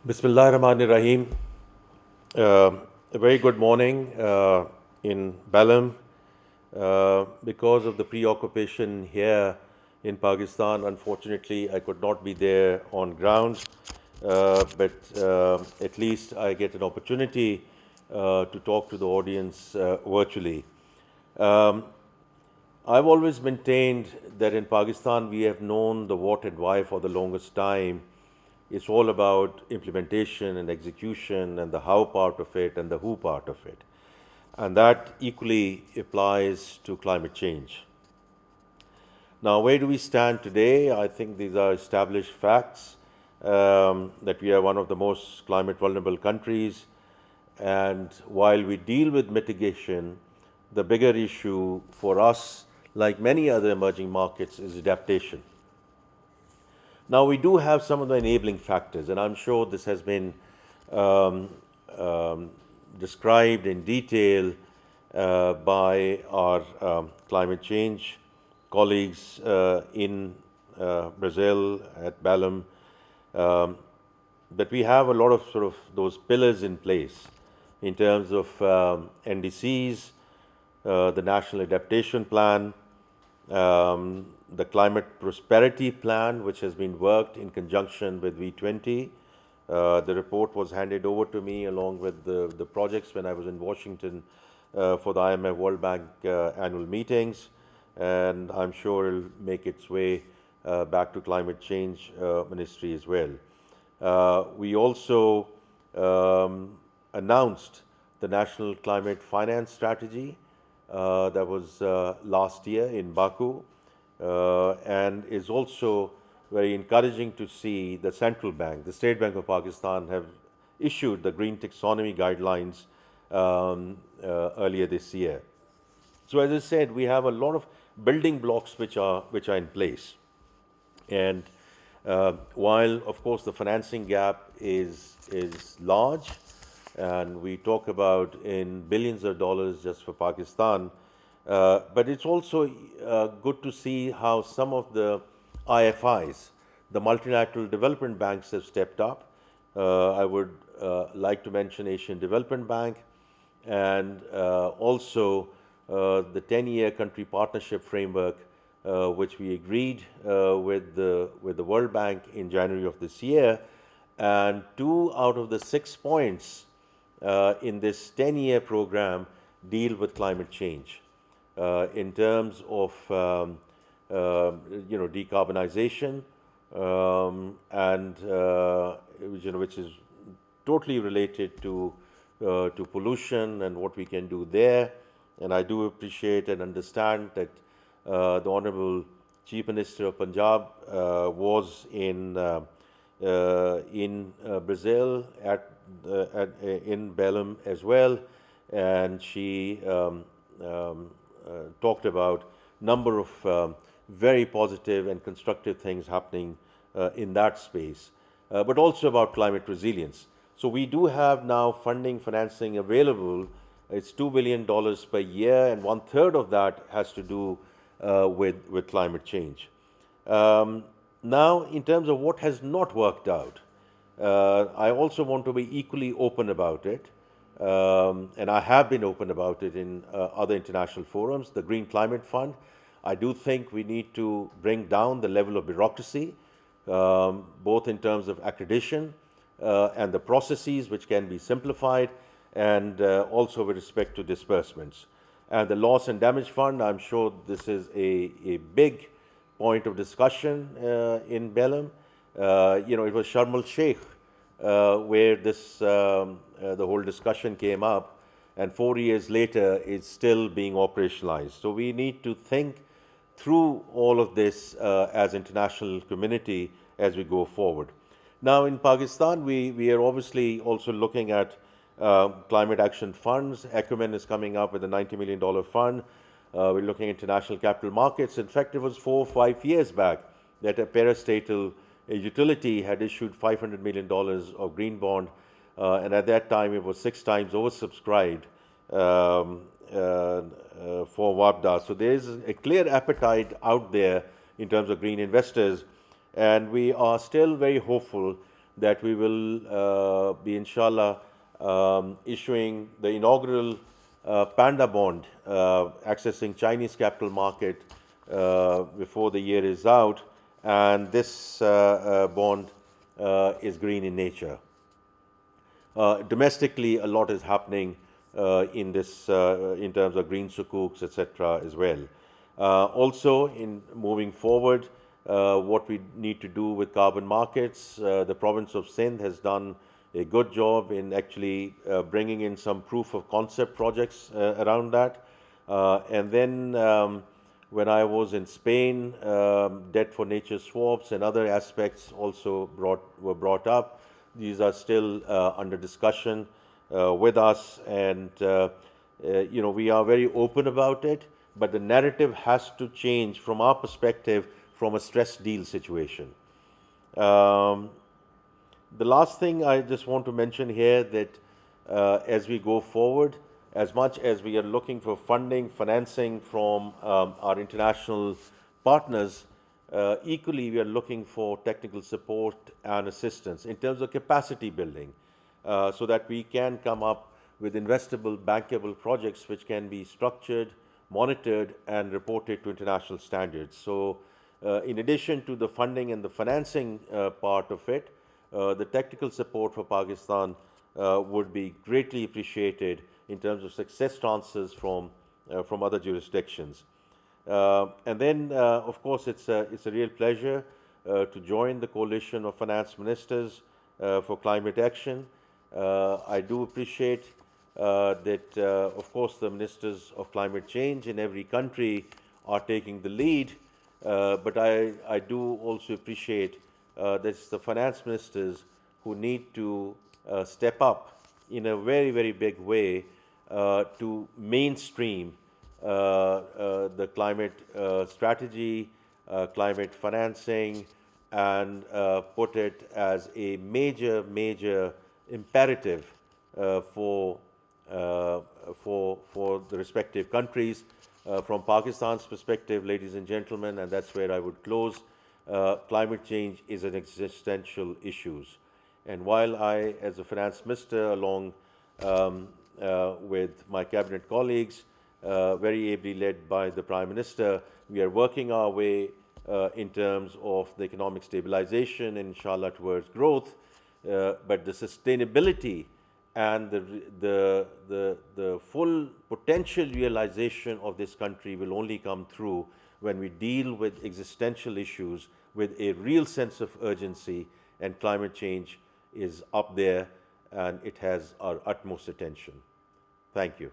Bismillah ar-Rahman ar-Rahim. A very good morning in Balam. Because of the preoccupation here in Pakistan, unfortunately, I could not be there on ground, but at least I get an opportunity to talk to the audience virtually. Um, I've always maintained that in Pakistan we have known the what and why for the longest time. It's all about implementation and execution and the how part of it and the who part of it. And that equally applies to climate change. Now, where do we stand today? I think these are established facts that we are one of the most climate vulnerable countries. And while we deal with mitigation, the bigger issue for us, like many other emerging markets, is adaptation. Now, we do have some of the enabling factors, and I'm sure this has been um, um, described in detail by our climate change colleagues in Brazil at Balam. Um, that we have a lot of sort of those pillars in place in terms of NDCs, the National Adaptation Plan, the Climate Prosperity Plan, which has been worked in conjunction with V20. The report was handed over to me along with the projects when I was in Washington for the IMF World Bank annual meetings, and I'm sure it'll make its way back to Climate Change Ministry as well. We also announced the National Climate Finance Strategy that was last year in Baku, and is also very encouraging to see the central bank, the State Bank of Pakistan, have issued the green taxonomy guidelines earlier this year. So, as I said, we have a lot of building blocks which are in place. And while, of course, the financing gap is large, and we talk about in billions of dollars just for Pakistan, but it's also good to see how some of the IFIs, the multilateral development banks, have stepped up. I would like to mention Asian Development Bank and also the 10-year country partnership framework, which we agreed with the World Bank in January of this year. And 2 out of the 6 points in this 10-year program deal with climate change in terms of decarbonization and which is totally related to pollution and what we can do there. And I do appreciate and understand that the Honorable Chief Minister of Punjab was in Brazil in Belém as well, and she talked about number of very positive and constructive things happening in that space, but also about climate resilience. So we do have now financing available. It's $2 billion per year, and 1/3 of that has to do with climate change. Now, in terms of what has not worked out, I also want to be equally open about it, and I have been open about it in other international forums. The Green Climate Fund, I do think we need to bring down the level of bureaucracy, both in terms of accreditation and the processes which can be simplified, and also with respect to disbursements. And the Loss and Damage Fund, I'm sure this is a big point of discussion in Belém. It was Sharm el Sheikh where the whole discussion came up, and 4 years later it's still being operationalized. So we need to think through all of this as international community as we go forward. Now, in Pakistan, we are obviously also looking at climate action funds. Ecumen is coming up with a $90 million fund. We're looking at international capital markets. In fact, it was 4 or 5 years back that a parastatal utility had issued $500 million of green bond, and at that time it was 6 times oversubscribed for WAPDA. So there is a clear appetite out there in terms of green investors, and we are still very hopeful that we will be, inshallah, issuing the inaugural Panda bond, accessing Chinese capital market before the year is out, and this bond is green in nature. Domestically, a lot is happening in this, in terms of green sukuks, etc., as well. Also, in moving forward, what we need to do with carbon markets, the province of Sindh has done a good job in actually bringing in some proof of concept projects around that. And then when I was in Spain, debt for nature swaps and other aspects also were brought up. These are still under discussion with us, and we are very open about it. But the narrative has to change from our perspective from a stress deal situation. The last thing I just want to mention here that as we go forward, as much as we are looking for funding, financing from our international partners, equally we are looking for technical support and assistance in terms of capacity building, so that we can come up with investable, bankable projects which can be structured, monitored, and reported to international standards. So in addition to the funding and the financing part of it, the technical support for Pakistan would be greatly appreciated in terms of success transfers from other jurisdictions. And then, of course, it's a real pleasure to join the coalition of finance ministers for climate action. I do appreciate that, of course, the ministers of climate change in every country are taking the lead, but I do also appreciate that it's the finance ministers who need to step up in a very, very big way to mainstream the climate strategy, climate financing, and put it as a major, major imperative for the respective countries. From Pakistan's perspective, ladies and gentlemen, and that's where I would close, climate change is an existential issue. And while I, as a finance minister, along with my cabinet colleagues, very ably led by the Prime Minister, we are working our way in terms of the economic stabilization and inshallah towards growth, but the sustainability and the full potential realization of this country will only come through when we deal with existential issues with a real sense of urgency, and climate change is up there and it has our utmost attention. Thank you.